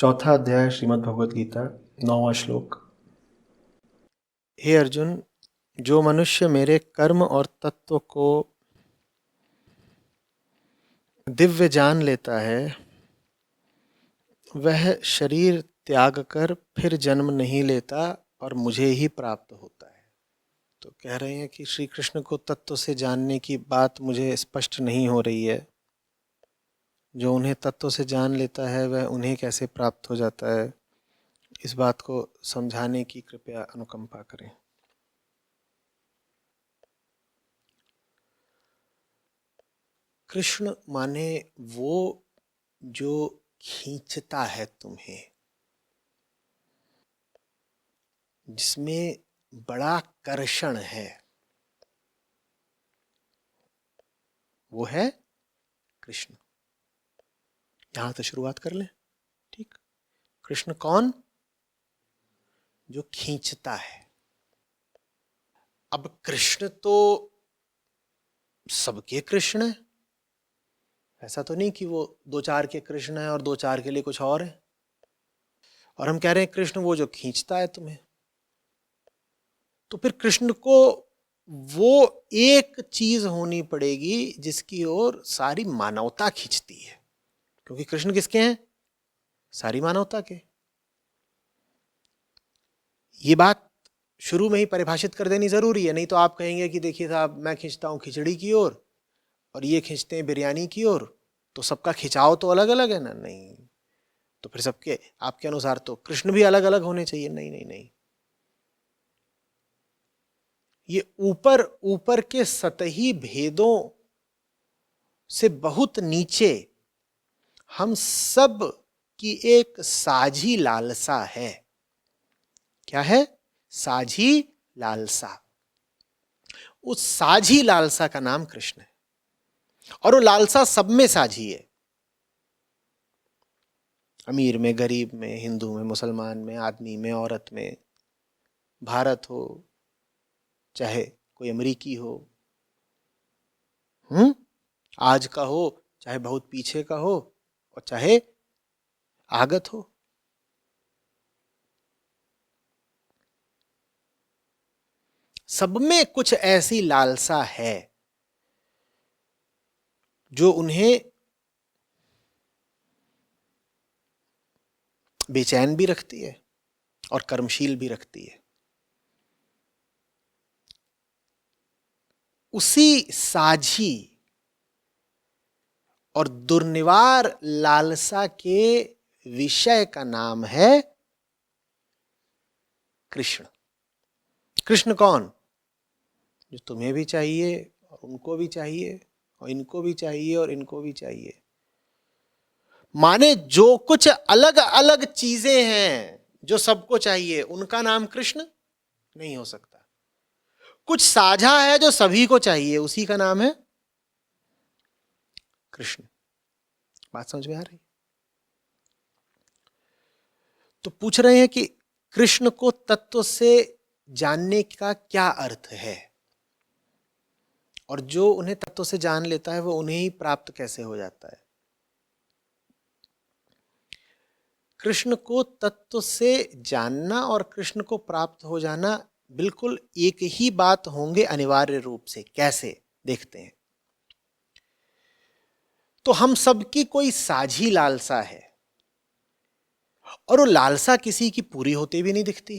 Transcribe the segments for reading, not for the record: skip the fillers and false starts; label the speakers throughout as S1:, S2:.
S1: चौथा अध्याय श्रीमद् भगवद गीता, 9वां श्लोक। हे अर्जुन, जो मनुष्य मेरे कर्म और तत्व को दिव्य जान लेता है, वह शरीर त्याग कर फिर जन्म नहीं लेता और मुझे ही प्राप्त होता है। तो कह रहे हैं कि श्री कृष्ण को तत्व से जानने की बात मुझे स्पष्ट नहीं हो रही है। जो उन्हें तत्व से जान लेता है वह उन्हें कैसे प्राप्त हो जाता है, इस बात को समझाने की कृपया अनुकंपा करें। कृष्ण माने वो जो खींचता है तुम्हें, जिसमें बड़ा कर्षण है, वो है कृष्ण। यहां से शुरुआत कर लें। ठीक। कृष्ण कौन? जो खींचता है। अब कृष्ण तो सबके कृष्ण है। ऐसा तो नहीं कि वो दो चार के कृष्ण है और दो चार के लिए कुछ और है। और हम कह रहे हैं कृष्ण वो जो खींचता है तुम्हें। तो फिर कृष्ण को वो एक चीज होनी पड़ेगी जिसकी ओर सारी मानवता खींचती है, क्योंकि कृष्ण किसके हैं? सारी मानवता के। ये बात शुरू में ही परिभाषित कर देनी जरूरी है, नहीं तो आप कहेंगे कि देखिए साहब, मैं खींचता हूं खिचड़ी की ओर और ये खींचते हैं बिरयानी की ओर, तो सबका खिंचाव तो अलग अलग है ना। नहीं, तो फिर सबके आपके अनुसार तो कृष्ण भी अलग अलग होने चाहिए। नहीं नहीं नहीं, ये ऊपर ऊपर के सतही भेदों से बहुत नीचे हम सब की एक साझी लालसा है। क्या है? साझी लालसा। उस साझी लालसा का नाम कृष्ण है, और वो लालसा सब में साझी है। अमीर में, गरीब में, हिंदू में, मुसलमान में, आदमी में, औरत में, भारत हो चाहे कोई अमेरिकी हो, आज का हो चाहे बहुत पीछे का हो, और चाहे आगत हो। सब में कुछ ऐसी लालसा है जो उन्हें बेचैन भी रखती है और कर्मशील भी रखती है। उसी साझी और दुर्निवार लालसा के विषय का नाम है कृष्ण। कृष्ण कौन? जो तुम्हें भी चाहिए और उनको भी चाहिए और इनको भी चाहिए और इनको भी चाहिए। माने जो कुछ अलग अलग चीजें हैं जो सबको चाहिए, उनका नाम कृष्ण नहीं हो सकता। कुछ साझा है जो सभी को चाहिए, उसी का नाम है कृष्ण। बात समझ में आ रही? तो पूछ रहे हैं कि कृष्ण को तत्व से जानने का क्या अर्थ है, और जो उन्हें तत्व से जान लेता है वो उन्हें ही प्राप्त कैसे हो जाता है। कृष्ण को तत्व से जानना और कृष्ण को प्राप्त हो जाना बिल्कुल एक ही बात होंगे अनिवार्य रूप से। कैसे? देखते हैं। तो हम सबकी कोई साझी लालसा है, और वो लालसा किसी की पूरी होती भी नहीं दिखती।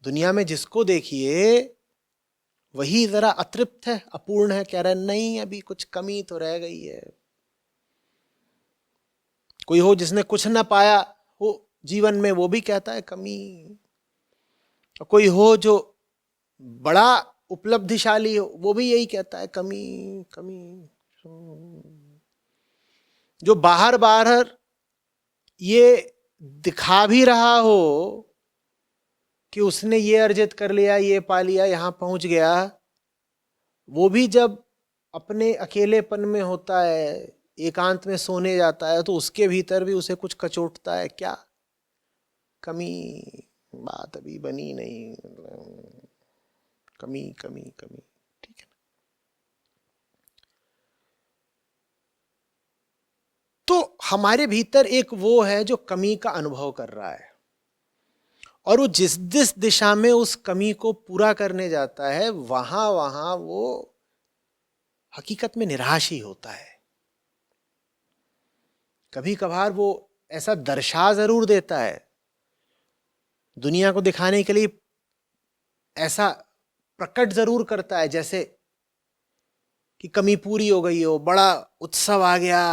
S1: दुनिया में जिसको देखिए वही जरा अतृप्त है, अपूर्ण है, कह रहा है नहीं अभी कुछ कमी तो रह गई है। कोई हो जिसने कुछ ना पाया हो जीवन में, वो भी कहता है कमी। और कोई हो जो बड़ा उपलब्धिशाली हो, वो भी यही कहता है कमी कमी। जो बाहर बाहर ये दिखा भी रहा हो कि उसने ये अर्जित कर लिया, ये पा लिया, यहां पहुंच गया, वो भी जब अपने अकेलेपन में होता है, एकांत में सोने जाता है, तो उसके भीतर भी उसे कुछ कचोटता है। क्या? कमी। बात अभी बनी नहीं, कमी कमी कमी। ठीक है। तो हमारे भीतर एक वो है जो कमी का अनुभव कर रहा है, और वो जिस जिस दिशा में उस कमी को पूरा करने जाता है वहां वहां वो हकीकत में निराश ही होता है। कभी कभार वो ऐसा दर्शा जरूर देता है, दुनिया को दिखाने के लिए ऐसा प्रकट जरूर करता है जैसे कि कमी पूरी हो गई हो, बड़ा उत्सव आ गया,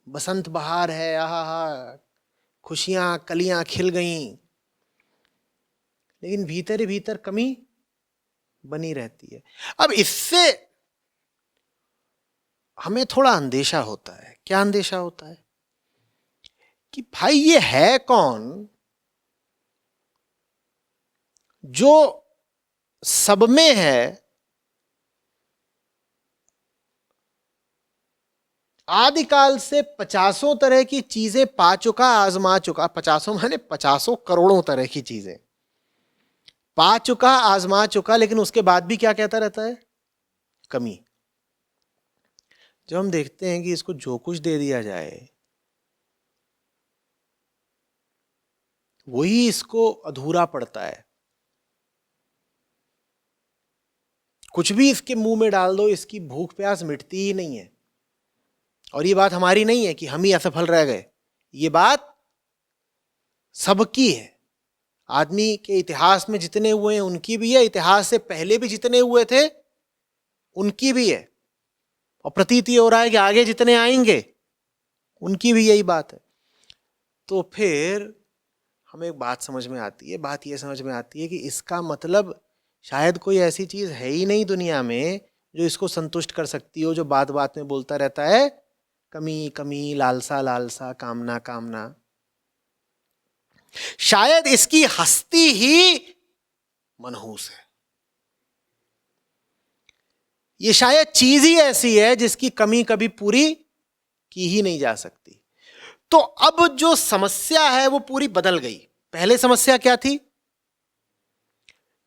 S1: बसंत बहार है, आहा, खुशियां कलियां खिल गईं, लेकिन भीतर ही भीतर कमी बनी रहती है। अब इससे हमें थोड़ा अंदेशा होता है। क्या अंदेशा होता है? कि भाई ये है कौन जो सब में है, आदिकाल से 50 तरह की चीजें पा चुका, आजमा चुका, 50 माने 50 करोड़ों तरह की चीजें पा चुका, आजमा चुका, लेकिन उसके बाद भी क्या कहता रहता है? कमी। जब हम देखते हैं कि इसको जो कुछ दे दिया जाए वही इसको अधूरा पड़ता है, कुछ भी इसके मुंह में डाल दो इसकी भूख प्यास मिटती ही नहीं है। और ये बात हमारी नहीं है कि हम ही असफल रह गए, ये बात सबकी है। आदमी के इतिहास में जितने हुए हैं उनकी भी है, इतिहास से पहले भी जितने हुए थे उनकी भी है, और प्रतीत ये हो रहा है कि आगे जितने आएंगे उनकी भी यही बात है। तो फिर हमें एक बात समझ में आती है, बात ये समझ में आती है कि इसका मतलब शायद कोई ऐसी चीज है ही नहीं दुनिया में जो इसको संतुष्ट कर सकती हो, जो बात बात में बोलता रहता है कमी कमी, लालसा लालसा, कामना कामना। शायद इसकी हस्ती ही मनहूस है। ये शायद चीज ही ऐसी है जिसकी कमी कभी पूरी की ही नहीं जा सकती। तो अब जो समस्या है वो पूरी बदल गई। पहले समस्या क्या थी?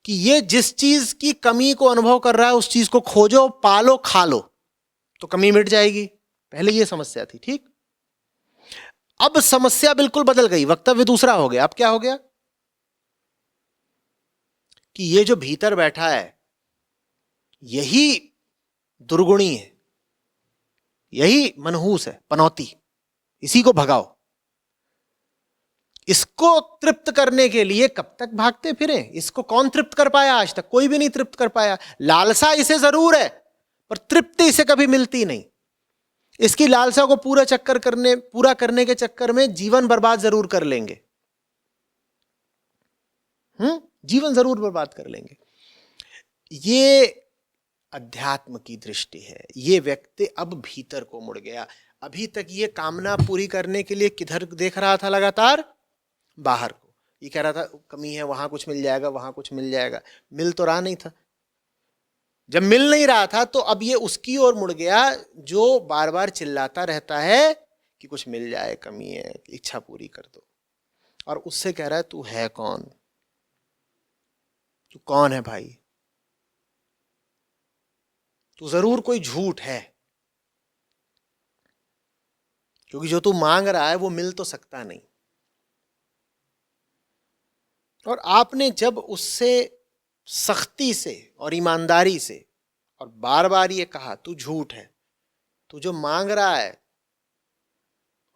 S1: कि ये जिस चीज की कमी को अनुभव कर रहा है उस चीज को खोजो, पालो, खा लो तो कमी मिट जाएगी। पहले ये समस्या थी, ठीक। अब समस्या बिल्कुल बदल गई, वक्तव्य दूसरा हो गया। अब क्या हो गया? कि ये जो भीतर बैठा है यही दुर्गुणी है, यही मनहूस है, पनौती, इसी को भगाओ। इसको तृप्त करने के लिए कब तक भागते फिरे? इसको कौन तृप्त कर पाया? आज तक कोई भी नहीं तृप्त कर पाया। लालसा इसे जरूर है पर तृप्ति इसे कभी मिलती नहीं। इसकी लालसा को पूरा करने के चक्कर में जीवन बर्बाद जरूर कर लेंगे। जीवन जरूर बर्बाद कर लेंगे। ये अध्यात्म की दृष्टि है। ये व्यक्ति अब भीतर को मुड़ गया। अभी तक ये कामना पूरी करने के लिए किधर देख रहा था? लगातार बाहर को। ये कह रहा था कमी है, वहां कुछ मिल जाएगा, वहां कुछ मिल जाएगा। मिल तो रहा नहीं था। जब मिल नहीं रहा था तो अब ये उसकी ओर मुड़ गया जो बार बार चिल्लाता रहता है कि कुछ मिल जाए, कमी है, इच्छा पूरी कर दो। और उससे कह रहा है तू है कौन? तू कौन है भाई? तू जरूर कोई झूठ है, क्योंकि जो तू मांग रहा है वो मिल तो सकता नहीं। और आपने जब उससे सख्ती से और ईमानदारी से और बार बार ये कहा तू झूठ है, तू जो मांग रहा है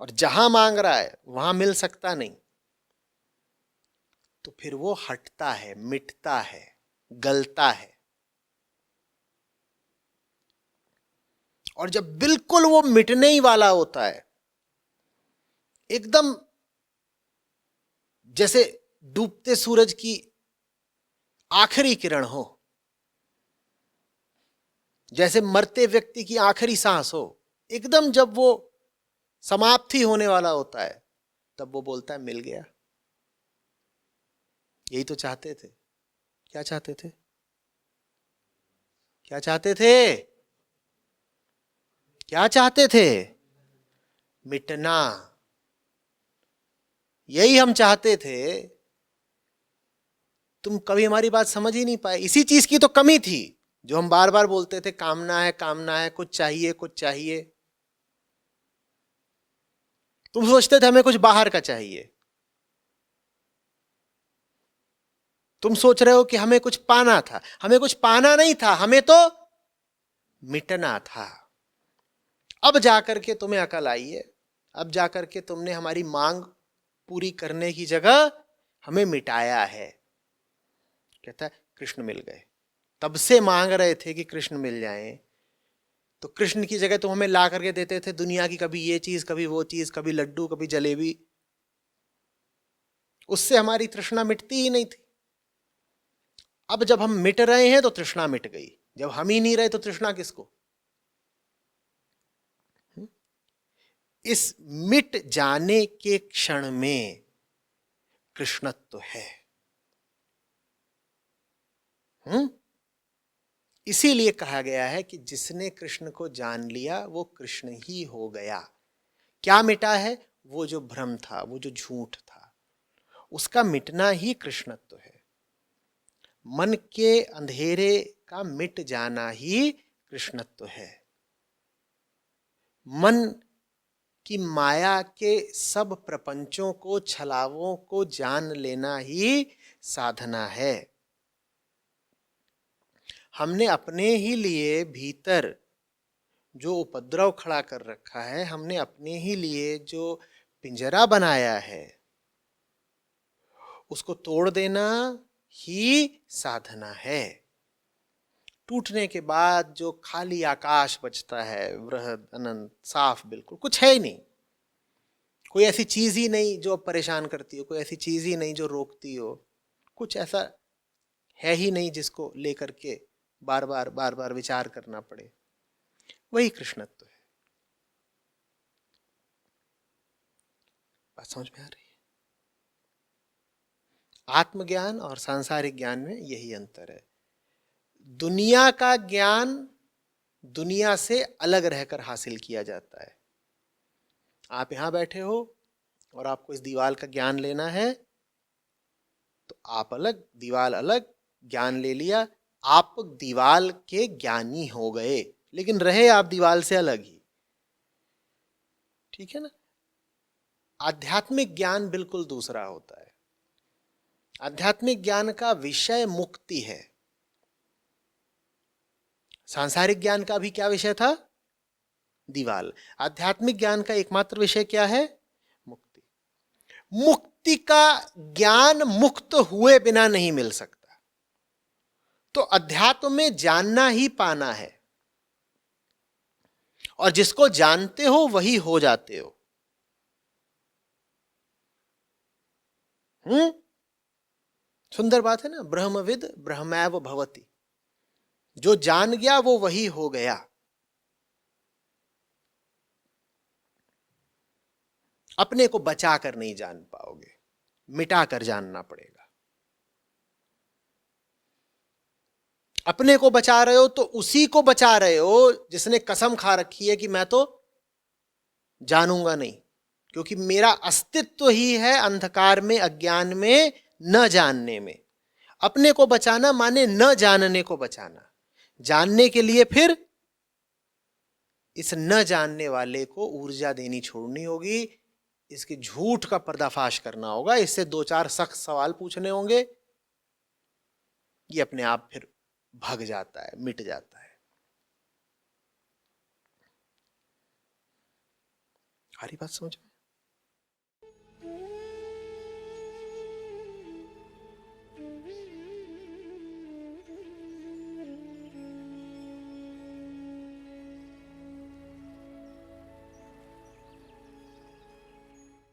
S1: और जहां मांग रहा है वहां मिल सकता नहीं, तो फिर वो हटता है, मिटता है, गलता है। और जब बिल्कुल वो मिटने ही वाला होता है, एकदम जैसे डूबते सूरज की आखिरी किरण हो, जैसे मरते व्यक्ति की आखिरी सांस हो, एकदम जब वो समाप्ति होने वाला होता है तब वो बोलता है मिल गया। यही तो चाहते थे। क्या चाहते थे? क्या चाहते थे? क्या चाहते थे? मिटना। यही हम चाहते थे। तुम कभी हमारी बात समझ ही नहीं पाए। इसी चीज की तो कमी थी जो हम बार बार बोलते थे, कामना है, कामना है, कुछ चाहिए, कुछ चाहिए। तुम सोचते थे हमें कुछ बाहर का चाहिए, तुम सोच रहे हो कि हमें कुछ पाना था। हमें कुछ पाना नहीं था, हमें तो मिटना था। अब जाकर के तुम्हें अकल आई है, अब जाकर के तुमने हमारी मांग पूरी करने की जगह हमें मिटाया है। कहता है कृष्ण मिल गए, तब से मांग रहे थे कि कृष्ण मिल जाएं, तो कृष्ण की जगह तुम हमें ला करके देते थे दुनिया की, कभी ये चीज, कभी वो चीज, कभी लड्डू, कभी जलेबी। उससे हमारी तृष्णा मिटती ही नहीं थी। अब जब हम मिट रहे हैं तो तृष्णा मिट गई, जब हम ही नहीं रहे तो तृष्णा किसको। इस मिट जाने के क्षण में कृष्णत्व है। इसीलिए कहा गया है कि जिसने कृष्ण को जान लिया वो कृष्ण ही हो गया। क्या मिटा है? वो जो भ्रम था, वो जो झूठ था, उसका मिटना ही कृष्णत्व है। मन के अंधेरे का मिट जाना ही कृष्णत्व है। मन की माया के सब प्रपंचों को, छलावों को जान लेना ही साधना है। हमने अपने ही लिए भीतर जो उपद्रव खड़ा कर रखा है, हमने अपने ही लिए जो पिंजरा बनाया है, उसको तोड़ देना ही साधना है। टूटने के बाद जो खाली आकाश बचता है, वृहद, अनंत, साफ, बिल्कुल कुछ है ही नहीं। कोई ऐसी चीज ही नहीं जो परेशान करती हो, कोई ऐसी चीज ही नहीं जो रोकती हो, कुछ ऐसा है ही नहीं जिसको लेकर के बार बार विचार करना पड़े। वही कृष्णत्व है। बात समझ में आ रही है? आत्मज्ञान और सांसारिक ज्ञान में यही अंतर है। दुनिया का ज्ञान दुनिया से अलग रहकर हासिल किया जाता है। आप यहां बैठे हो और आपको इस दीवार का ज्ञान लेना है, तो आप अलग, दीवार अलग, ज्ञान ले लिया, आप दीवार के ज्ञानी हो गए, लेकिन रहे आप दीवार से अलग ही। ठीक है ना? आध्यात्मिक ज्ञान बिल्कुल दूसरा होता है। आध्यात्मिक ज्ञान का विषय मुक्ति है। सांसारिक ज्ञान का भी क्या विषय था? दीवाल। आध्यात्मिक ज्ञान का एकमात्र विषय क्या है? मुक्ति। मुक्ति का ज्ञान मुक्त हुए बिना नहीं मिल सकता। तो अध्यात्म में जानना ही पाना है, और जिसको जानते हो वही हो जाते हो। सुंदर बात है ना? ब्रह्मविद ब्रह्मैव भवति। जो जान गया वो वही हो गया। अपने को बचा कर नहीं जान पाओगे, मिटा कर जानना पड़ेगा। अपने को बचा रहे हो तो उसी को बचा रहे हो जिसने कसम खा रखी है कि मैं तो जानूंगा नहीं, क्योंकि मेरा अस्तित्व ही है अंधकार में, अज्ञान में, न जानने में। अपने को बचाना माने न जानने को बचाना। जानने के लिए फिर इस न जानने वाले को ऊर्जा देनी छोड़नी होगी, इसके झूठ का पर्दाफाश करना होगा, इससे दो चार सख्त सवाल पूछने होंगे। ये अपने आप फिर भग जाता है, मिट जाता है। हमारी बात समझ में?